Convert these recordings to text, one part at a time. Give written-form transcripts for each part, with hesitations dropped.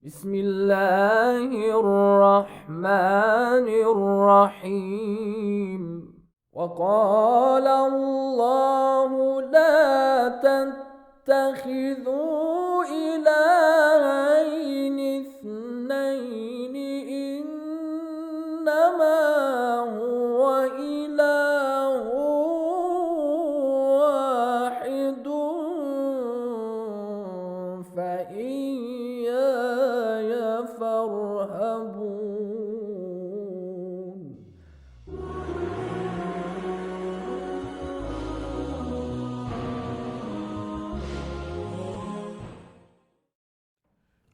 بسم الله الرحمن الرحيم. وقال الله لا تتخذوا إلهين اثنين إنما هو إله واحد فإياي فارهبون.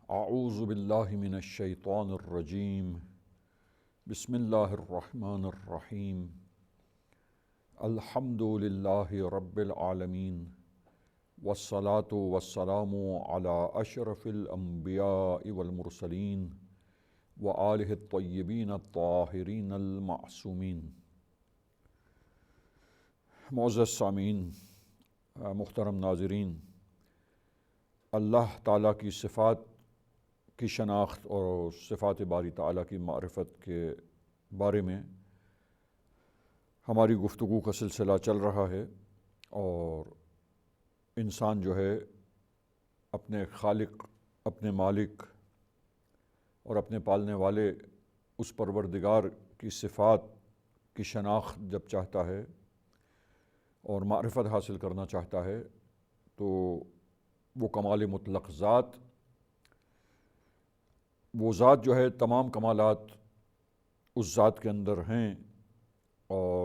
اعوذ باللہ من الشیطان الرجیم بسم اللہ الرحمن الرحیم الحمد للہ رب العالمین والصلاة والسلام علی اشرف الانبیاء والمرسلین وآلہ الطیبین الطاہرین المعصومین۔ معزز سامعین، محترم ناظرین، اللہ تعالیٰ کی صفات کی شناخت اور صفات باری تعالیٰ کی معرفت کے بارے میں ہماری گفتگو کا سلسلہ چل رہا ہے، اور انسان جو ہے اپنے خالق، اپنے مالک اور اپنے پالنے والے اس پروردگار کی صفات کی شناخت جب چاہتا ہے اور معرفت حاصل کرنا چاہتا ہے تو وہ کمال مطلق ذات، وہ ذات جو ہے تمام کمالات اس ذات کے اندر ہیں، اور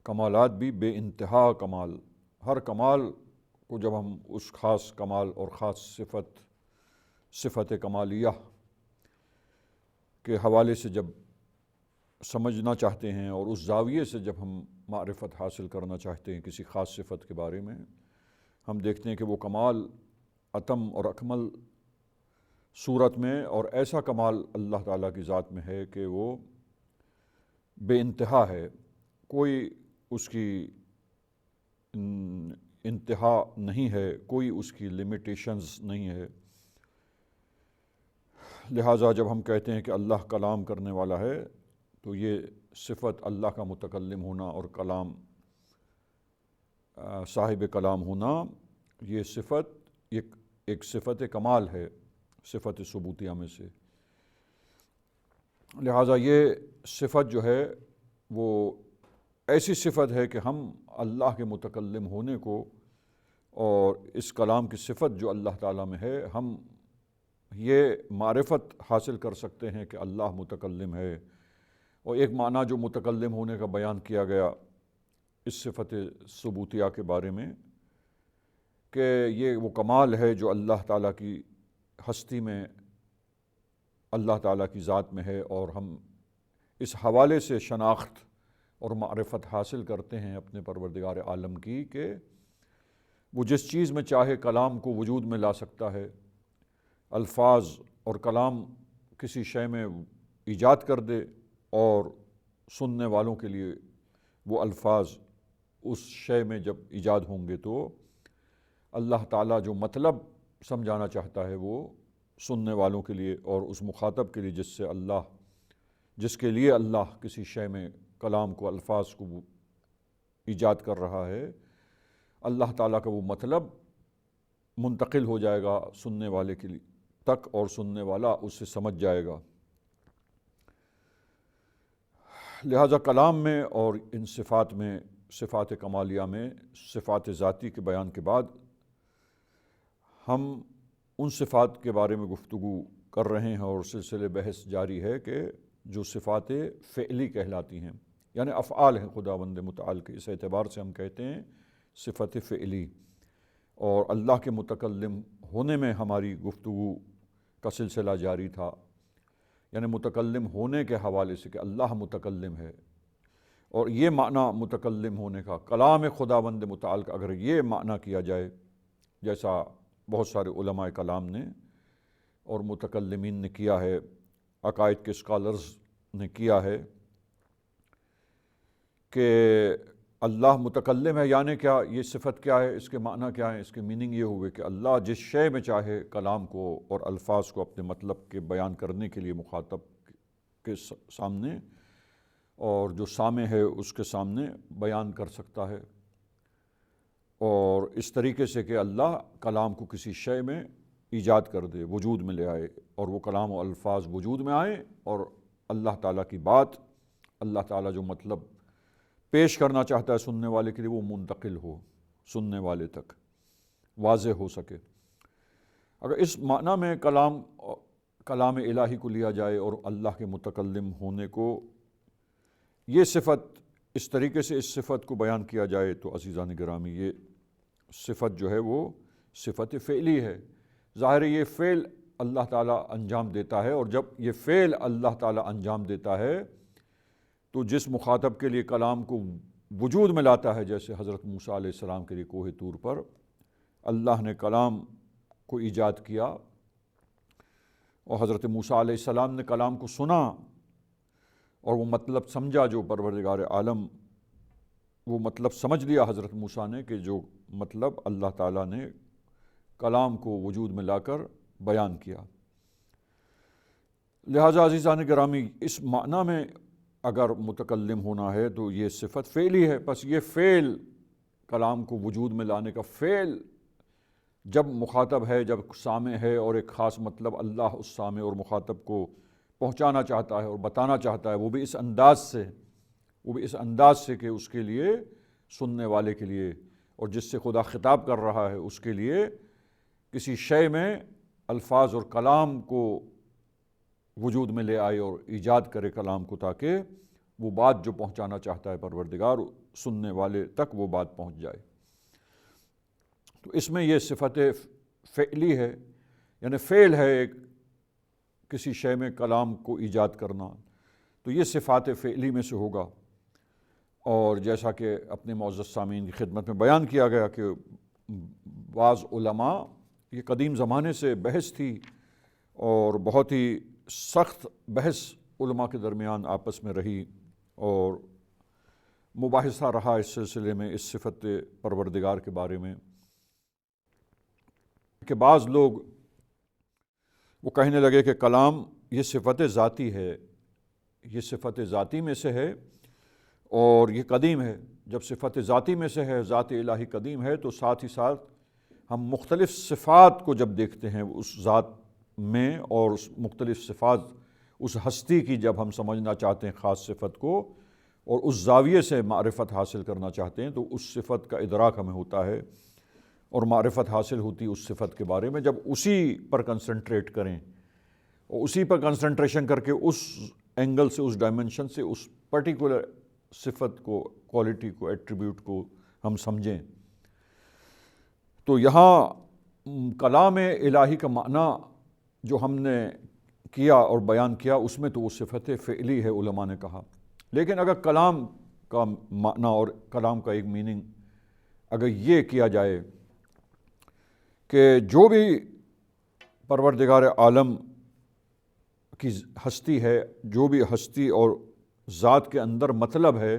کمالات بھی بے انتہا کمال، ہر کمال کو جب ہم اس خاص کمال اور خاص صفت کمالیہ کے حوالے سے جب سمجھنا چاہتے ہیں اور اس زاویے سے جب ہم معرفت حاصل کرنا چاہتے ہیں کسی خاص صفت کے بارے میں، ہم دیکھتے ہیں کہ وہ کمال اتم اور اکمل صورت میں اور ایسا کمال اللہ تعالیٰ کی ذات میں ہے کہ وہ بے انتہا ہے، کوئی اس کی انتہا نہیں ہے، کوئی اس کی لمیٹیشنز نہیں ہے۔ لہٰذا جب ہم کہتے ہیں کہ اللہ کلام کرنے والا ہے تو یہ صفت اللہ کا متکلم ہونا اور کلام صاحب کلام ہونا، یہ صفت ایک صفت کمال ہے صفت ثبوتیہ میں سے۔ لہٰذا یہ صفت جو ہے وہ ایسی صفت ہے کہ ہم اللہ کے متکلم ہونے کو اور اس کلام کی صفت جو اللہ تعالیٰ میں ہے، ہم یہ معرفت حاصل کر سکتے ہیں کہ اللہ متکلم ہے۔ اور ایک معنی جو متکلم ہونے کا بیان کیا گیا اس صفت ثبوتیہ کے بارے میں کہ یہ وہ کمال ہے جو اللہ تعالیٰ کی ہستی میں، اللہ تعالیٰ کی ذات میں ہے، اور ہم اس حوالے سے شناخت اور معرفت حاصل کرتے ہیں اپنے پروردگار عالم کی کہ وہ جس چیز میں چاہے کلام کو وجود میں لا سکتا ہے، الفاظ اور کلام کسی شے میں ایجاد کر دے، اور سننے والوں کے لیے وہ الفاظ اس شے میں جب ایجاد ہوں گے تو اللہ تعالیٰ جو مطلب سمجھانا چاہتا ہے وہ سننے والوں کے لیے اور اس مخاطب کے لیے جس کے لیے اللہ کسی شے میں کلام کو، الفاظ کو ایجاد کر رہا ہے، اللہ تعالیٰ کا وہ مطلب منتقل ہو جائے گا سننے والے کے لیے تک، اور سننے والا اس سے سمجھ جائے گا۔ لہٰذا کلام میں اور ان صفات میں، صفات کمالیہ میں، صفات ذاتی کے بیان کے بعد ہم ان صفات کے بارے میں گفتگو کر رہے ہیں اور سلسلے بحث جاری ہے کہ جو صفات فعلی کہلاتی ہیں، یعنی افعال ہیں خداوند متعال کے، اس اعتبار سے ہم کہتے ہیں صفت فعلی۔ اور اللہ کے متکلم ہونے میں ہماری گفتگو کا سلسلہ جاری تھا، یعنی متکلم ہونے کے حوالے سے کہ اللہ متکلم ہے، اور یہ معنی متکلم ہونے کا، کلام خداوند متعال کا اگر یہ معنی کیا جائے، جیسا بہت سارے علماء کلام نے اور متکلمین نے کیا ہے، عقائد کے اسکالرز نے کیا ہے کہ اللہ متکلم ہے یعنی کیا، یہ صفت کیا ہے، اس کے معنی کیا ہے؟ اس کے میننگ یہ ہوئے کہ اللہ جس شے میں چاہے کلام کو اور الفاظ کو اپنے مطلب کے بیان کرنے کے لیے مخاطب کے سامنے اور جو سامع ہے اس کے سامنے بیان کر سکتا ہے، اور اس طریقے سے کہ اللہ کلام کو کسی شے میں ایجاد کر دے، وجود میں لے آئے، اور وہ کلام و الفاظ وجود میں آئیں، اور اللہ تعالیٰ کی بات، اللہ تعالیٰ جو مطلب پیش کرنا چاہتا ہے سننے والے کے لیے، وہ منتقل ہو، سننے والے تک واضح ہو سکے۔ اگر اس معنی میں کلام الہی کو لیا جائے اور اللہ کے متکلم ہونے کو، یہ صفت اس طریقے سے اس صفت کو بیان کیا جائے تو عزیزان گرامی یہ صفت جو ہے وہ صفت فعلی ہے۔ ظاہر ہے یہ فعل اللہ تعالیٰ انجام دیتا ہے، اور جب یہ فعل اللہ تعالیٰ انجام دیتا ہے تو جس مخاطب کے لیے کلام کو وجود میں لاتا ہے، جیسے حضرت موسیٰ علیہ السلام کے لیے کوہ طور پر اللہ نے کلام کو ایجاد کیا، اور حضرت موسیٰ علیہ السلام نے کلام کو سنا اور وہ مطلب سمجھا، جو پروردگار عالم وہ مطلب سمجھ لیا حضرت موسیٰ نے، کہ جو مطلب اللہ تعالیٰ نے کلام کو وجود میں لا کر بیان کیا۔ لہٰذا عزیزان گرامی اس معنی میں اگر متکلم ہونا ہے تو یہ صفت فعلی ہے، بس یہ فعل کلام کو وجود میں لانے کا فعل جب مخاطب ہے، جب سامع ہے اور ایک خاص مطلب اللہ اس سامع اور مخاطب کو پہنچانا چاہتا ہے اور بتانا چاہتا ہے، وہ بھی اس انداز سے کہ اس کے لیے، سننے والے کے لیے، اور جس سے خدا خطاب کر رہا ہے اس کے لیے کسی شے میں الفاظ اور کلام کو وجود میں لے آئے اور ایجاد کرے کلام کو، تاکہ وہ بات جو پہنچانا چاہتا ہے پروردگار، سننے والے تک وہ بات پہنچ جائے۔ تو اس میں یہ صفت فعلی ہے، یعنی فعل ہے ایک کسی شے میں کلام کو ایجاد کرنا، تو یہ صفات فعلی میں سے ہوگا۔ اور جیسا کہ اپنے معزز سامعین کی خدمت میں بیان کیا گیا کہ بعض علماء، یہ قدیم زمانے سے بحث تھی اور بہت ہی سخت بحث علماء کے درمیان آپس میں رہی، اور مباحثہ رہا اس سلسلے میں، اس صفت پروردگار کے بارے میں، کہ بعض لوگ وہ کہنے لگے کہ کلام یہ صفت ذاتی ہے، یہ صفت ذاتی میں سے ہے اور یہ قدیم ہے۔ جب صفت ذاتی میں سے ہے، ذات الہی قدیم ہے، تو ساتھ ہی ساتھ ہم مختلف صفات کو جب دیکھتے ہیں اس ذات میں، اور اس مختلف صفات اس ہستی کی جب ہم سمجھنا چاہتے ہیں خاص صفت کو، اور اس زاویے سے معرفت حاصل کرنا چاہتے ہیں، تو اس صفت کا ادراک ہمیں ہوتا ہے اور معرفت حاصل ہوتی اس صفت کے بارے میں، جب اسی پر کنسنٹریٹ کریں اور اسی پر کنسنٹریشن کر کے اس اینگل سے، اس ڈائمنشن سے اس پرٹیکولر صفت کو، کوالٹی کو، ایٹریبیوٹ کو ہم سمجھیں۔ تو یہاں کلام الہی کا معنی جو ہم نے کیا اور بیان کیا، اس میں تو وہ صفت فعلی ہے، علماء نے کہا۔ لیکن اگر کلام کا معنی اور کلام کا ایک میننگ اگر یہ کیا جائے کہ جو بھی پروردگار عالم کی ہستی ہے، جو بھی ہستی اور ذات کے اندر مطلب ہے،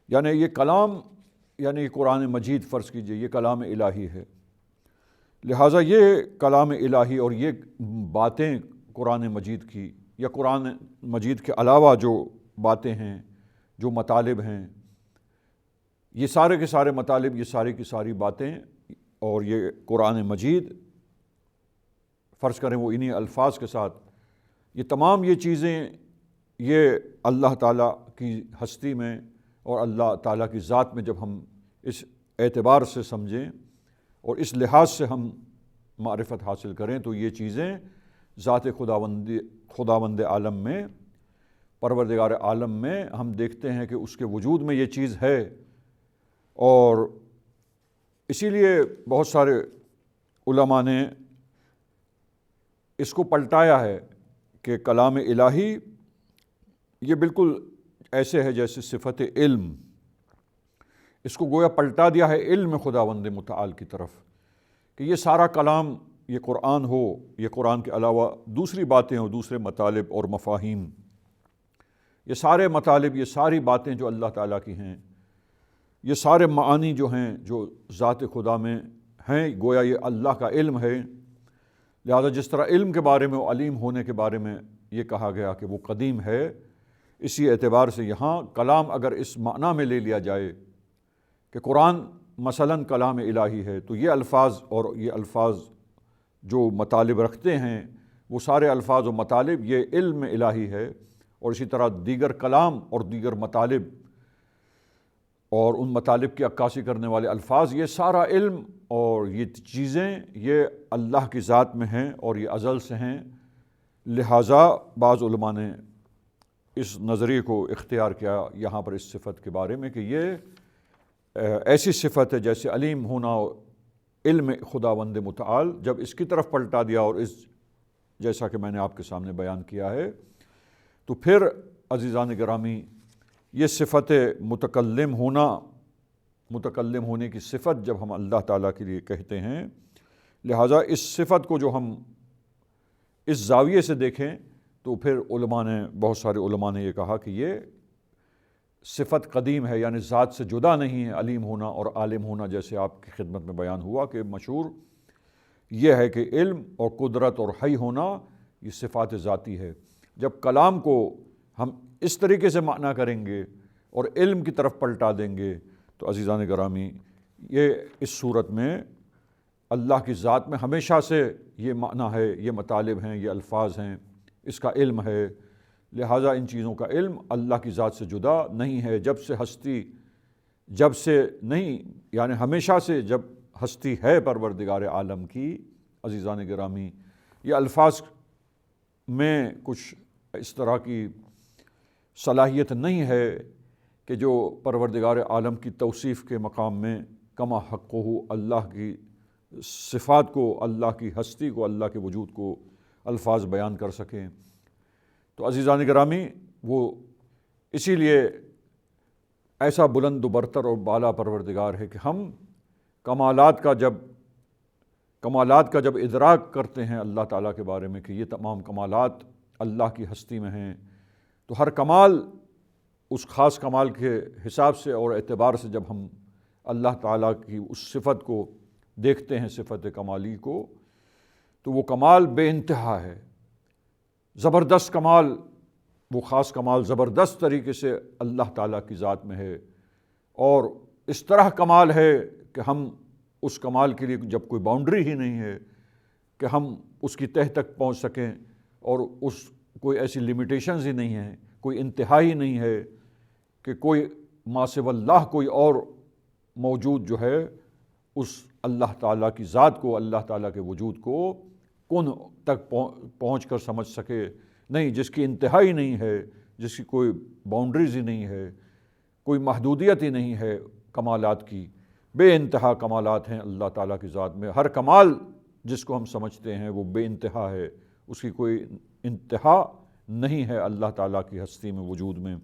یعنی یہ کلام، یعنی قرآن مجید فرض کیجئے یہ کلام الہی ہے، لہٰذا یہ کلام الہی اور یہ باتیں قرآن مجید کی، یا قرآن مجید کے علاوہ جو باتیں ہیں، جو مطالب ہیں، یہ سارے کے سارے مطالب، یہ ساری کی ساری باتیں، اور یہ قرآن مجید فرض کریں وہ انہی الفاظ کے ساتھ، یہ تمام یہ چیزیں، یہ اللہ تعالیٰ کی ہستی میں اور اللہ تعالیٰ کی ذات میں جب ہم اس اعتبار سے سمجھیں اور اس لحاظ سے ہم معرفت حاصل کریں، تو یہ چیزیں ذات خداوند عالم میں، پروردگار عالم میں ہم دیکھتے ہیں کہ اس کے وجود میں یہ چیز ہے۔ اور اسی لیے بہت سارے علماء نے اس کو پلٹایا ہے کہ کلام الہی یہ بالکل ایسے ہے جیسے صفت علم، اس کو گویا پلٹا دیا ہے علم خداوند متعال کی طرف، کہ یہ سارا کلام، یہ قرآن ہو، یہ قرآن کے علاوہ دوسری باتیں ہوں، دوسرے مطالب اور مفاہیم، یہ سارے مطالب، یہ ساری باتیں جو اللہ تعالیٰ کی ہیں، یہ سارے معانی جو ہیں جو ذات خدا میں ہیں گویا یہ اللہ کا علم ہے، لہذا جس طرح علم کے بارے میں، علیم ہونے کے بارے میں یہ کہا گیا کہ وہ قدیم ہے، اسی اعتبار سے یہاں کلام اگر اس معنی میں لے لیا جائے کہ قرآن مثلاً کلام الہی ہے، تو یہ الفاظ اور یہ الفاظ جو مطالب رکھتے ہیں وہ سارے الفاظ و مطالب یہ علم الہی ہے، اور اسی طرح دیگر کلام اور دیگر مطالب اور ان مطالب کی عکاسی کرنے والے الفاظ، یہ سارا علم اور یہ چیزیں یہ اللہ کی ذات میں ہیں اور یہ ازل سے ہیں۔ لہٰذا بعض علماء نے اس نظریے کو اختیار کیا یہاں پر اس صفت کے بارے میں کہ یہ ایسی صفت ہے جیسے علیم ہونا علم خداوند متعال، جب اس کی طرف پلٹا دیا اور اس جیسا کہ میں نے آپ کے سامنے بیان کیا ہے، تو پھر عزیزان گرامی یہ صفت متکلم ہونے کی صفت جب ہم اللہ تعالیٰ کے لیے کہتے ہیں، لہٰذا اس صفت کو جو ہم اس زاویے سے دیکھیں تو پھر بہت سارے علماء نے یہ کہا کہ یہ صفت قدیم ہے، یعنی ذات سے جدا نہیں ہے۔ علیم ہونا اور عالم ہونا جیسے آپ کی خدمت میں بیان ہوا کہ مشہور یہ ہے کہ علم اور قدرت اور حی ہونا یہ صفات ذاتی ہے۔ جب کلام کو ہم اس طریقے سے معنی کریں گے اور علم کی طرف پلٹا دیں گے تو عزیزان گرامی یہ اس صورت میں اللہ کی ذات میں ہمیشہ سے یہ معنی ہے، یہ مطالب ہیں، یہ الفاظ ہیں، اس کا علم ہے، لہٰذا ان چیزوں کا علم اللہ کی ذات سے جدا نہیں ہے۔ جب سے نہیں، یعنی ہمیشہ سے جب ہستی ہے پروردگار عالم کی، عزیزان گرامی یہ الفاظ میں کچھ اس طرح کی صلاحیت نہیں ہے کہ جو پروردگار عالم کی توصیف کے مقام میں کما حقہ اللہ کی صفات کو، اللہ کی ہستی کو، اللہ کے وجود کو الفاظ بیان کر سکیں۔ تو عزیزان گرامی وہ اسی لیے ایسا بلند و برتر اور بالا پروردگار ہے کہ ہم کمالات کا جب ادراک کرتے ہیں اللہ تعالیٰ کے بارے میں کہ یہ تمام کمالات اللہ کی ہستی میں ہیں، تو ہر کمال اس خاص کمال کے حساب سے اور اعتبار سے جب ہم اللہ تعالیٰ کی اس صفت کو دیکھتے ہیں، صفت کمالی کو، تو وہ کمال بے انتہا ہے، زبردست کمال، وہ خاص کمال زبردست طریقے سے اللہ تعالیٰ کی ذات میں ہے، اور اس طرح کمال ہے کہ ہم اس کمال کے لیے جب کوئی باؤنڈری ہی نہیں ہے کہ ہم اس کی تہ تک پہنچ سکیں، اور کوئی ایسی لمیٹیشنز ہی نہیں ہیں، کوئی انتہا ہی نہیں ہے کہ کوئی ما سوی اللہ کوئی اور موجود جو ہے اس اللہ تعالیٰ کی ذات کو، اللہ تعالیٰ کے وجود کو کن تک پہنچ کر سمجھ سکے، نہیں، جس کی انتہا ہی نہیں ہے، جس کی کوئی باؤنڈریز ہی نہیں ہے، کوئی محدودیت ہی نہیں ہے کمالات کی، بے انتہا کمالات ہیں اللہ تعالیٰ کی ذات میں۔ ہر کمال جس کو ہم سمجھتے ہیں وہ بے انتہا ہے، اس کی کوئی انتہا نہیں ہے اللہ تعالیٰ کی ہستی میں، وجود میں۔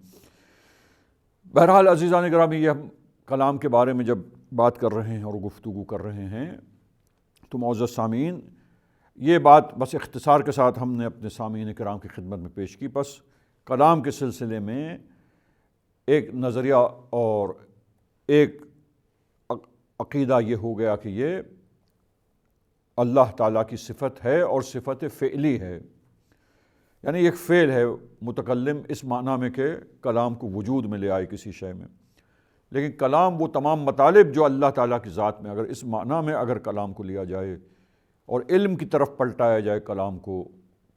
بہرحال عزیزان گرامی یہ ہم کلام کے بارے میں جب بات کر رہے ہیں اور گفتگو کر رہے ہیں تو معزز سامعین یہ بات بس اختصار کے ساتھ ہم نے اپنے سامعین کرام کی خدمت میں پیش کی۔ بس کلام کے سلسلے میں ایک نظریہ اور ایک عقیدہ یہ ہو گیا کہ یہ اللہ تعالیٰ کی صفت ہے اور صفت فعلی ہے، یعنی ایک فعل ہے، متکلم اس معنی میں کہ کلام کو وجود میں لے آئے کسی شے میں، لیکن کلام وہ تمام مطالب جو اللہ تعالیٰ کی ذات میں، اگر اس معنی میں اگر کلام کو لیا جائے اور علم کی طرف پلٹایا جائے کلام کو،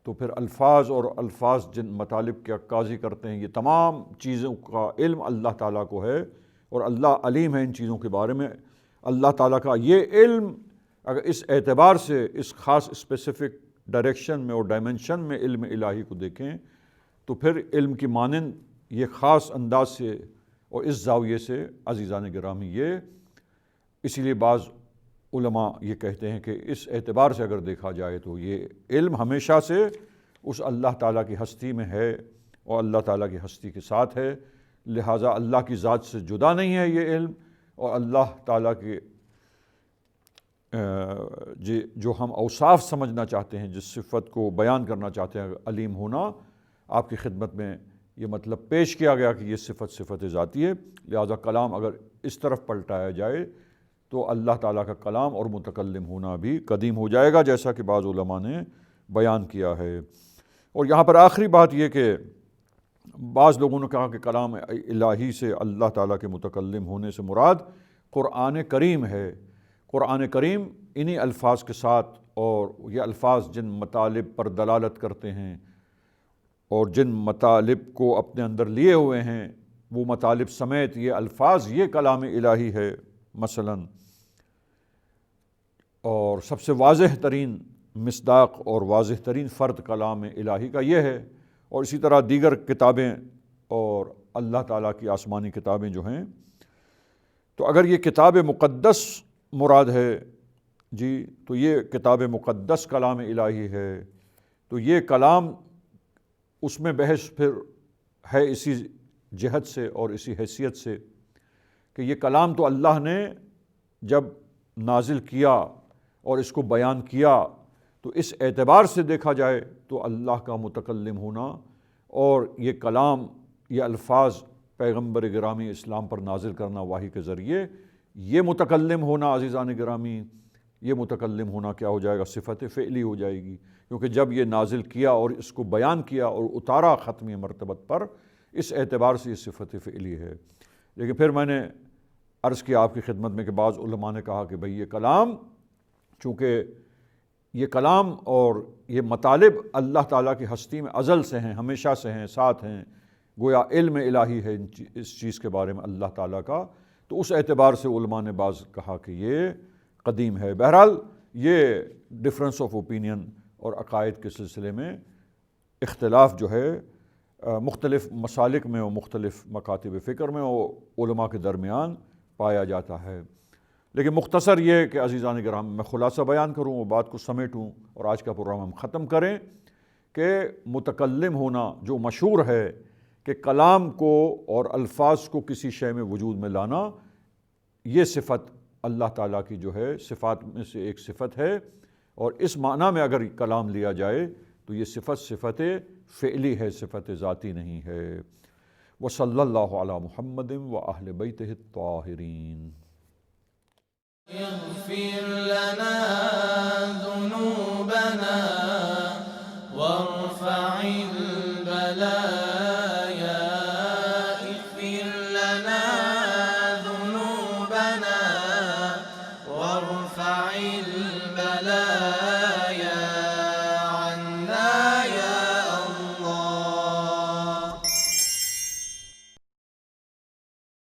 تو پھر الفاظ جن مطالب کی عکاسی کرتے ہیں، یہ تمام چیزوں کا علم اللہ تعالیٰ کو ہے اور اللہ علیم ہے ان چیزوں کے بارے میں۔ اللہ تعالیٰ کا یہ علم اگر اس اعتبار سے اس خاص اسپیسیفک ڈائریکشن میں اور ڈائمنشن میں علم الہی کو دیکھیں تو پھر علم کی مانند یہ خاص انداز سے اور اس زاویے سے عزیزان گرامی یہ اسی لیے بعض علماء یہ کہتے ہیں کہ اس اعتبار سے اگر دیکھا جائے تو یہ علم ہمیشہ سے اس اللہ تعالیٰ کی ہستی میں ہے اور اللہ تعالیٰ کی ہستی کے ساتھ ہے، لہٰذا اللہ کی ذات سے جدا نہیں ہے یہ علم، اور اللہ تعالیٰ کے جو ہم اوصاف سمجھنا چاہتے ہیں، جس صفت کو بیان کرنا چاہتے ہیں، علیم ہونا، آپ کی خدمت میں یہ مطلب پیش کیا گیا کہ یہ صفت صفت ذاتی ہے، لہذا کلام اگر اس طرف پلٹایا جائے تو اللہ تعالیٰ کا کلام اور متکلم ہونا بھی قدیم ہو جائے گا، جیسا کہ بعض علماء نے بیان کیا ہے۔ اور یہاں پر آخری بات یہ کہ بعض لوگوں نے کہا کہ کلام الہی سے اللہ تعالیٰ کے متکلم ہونے سے مراد قرآن کریم ہے۔ قرآن کریم انہی الفاظ کے ساتھ، اور یہ الفاظ جن مطالب پر دلالت کرتے ہیں اور جن مطالب کو اپنے اندر لیے ہوئے ہیں، وہ مطالب سمیت یہ الفاظ، یہ کلام الہی ہے مثلاً۔ اور سب سے واضح ترین مصداق اور واضح ترین فرد کلام الہی کا یہ ہے، اور اسی طرح دیگر کتابیں اور اللہ تعالیٰ کی آسمانی کتابیں جو ہیں۔ تو اگر یہ کتاب مقدس مراد ہے جی، تو یہ کتاب مقدس کلام الہی ہے، تو یہ کلام، اس میں بحث پھر ہے اسی جہت سے اور اسی حیثیت سے کہ یہ کلام تو اللہ نے جب نازل کیا اور اس کو بیان کیا، تو اس اعتبار سے دیکھا جائے تو اللہ کا متکلم ہونا اور یہ کلام، یہ الفاظ پیغمبر گرامی اسلام پر نازل کرنا وحی کے ذریعے، یہ متکلم ہونا عزیزان گرامی، یہ متکلم ہونا کیا ہو جائے گا؟ صفت فعلی ہو جائے گی، کیونکہ جب یہ نازل کیا اور اس کو بیان کیا اور اتارا ختمی مرتبت پر، اس اعتبار سے یہ صفت فعلی ہے۔ لیکن پھر میں نے عرض کیا آپ کی خدمت میں کہ بعض علماء نے کہا کہ بھئی یہ کلام، چونکہ یہ کلام اور یہ مطالب اللہ تعالیٰ کی ہستی میں ازل سے ہیں، ہمیشہ سے ہیں، ساتھ ہیں، گویا علم الہی ہے اس چیز کے بارے میں اللہ تعالیٰ کا، تو اس اعتبار سے علماء نے بعض کہا کہ یہ قدیم ہے۔ بہرحال یہ ڈفرینس آف اوپینین اور عقائد کے سلسلے میں اختلاف جو ہے مختلف مسالک میں اور مختلف مکاتب فکر میں اور علماء کے درمیان پایا جاتا ہے۔ لیکن مختصر یہ کہ عزیزان کرام، میں خلاصہ بیان کروں اور بات کو سمیٹوں اور آج کا پروگرام ہم ختم کریں کہ متکلم ہونا جو مشہور ہے کہ کلام کو اور الفاظ کو کسی شے میں وجود میں لانا، یہ صفت اللہ تعالیٰ کی جو ہے صفات میں سے ایک صفت ہے، اور اس معنی میں اگر کلام لیا جائے تو یہ صفت فعلی ہے، صفت ذاتی نہیں ہے۔ وصلی اللہ علی محمد وأہل بیتہ الطاہرین۔ اغفر لنا ذنوبنا وارفع البلايا، اغفر لنا ذنوبنا وارفع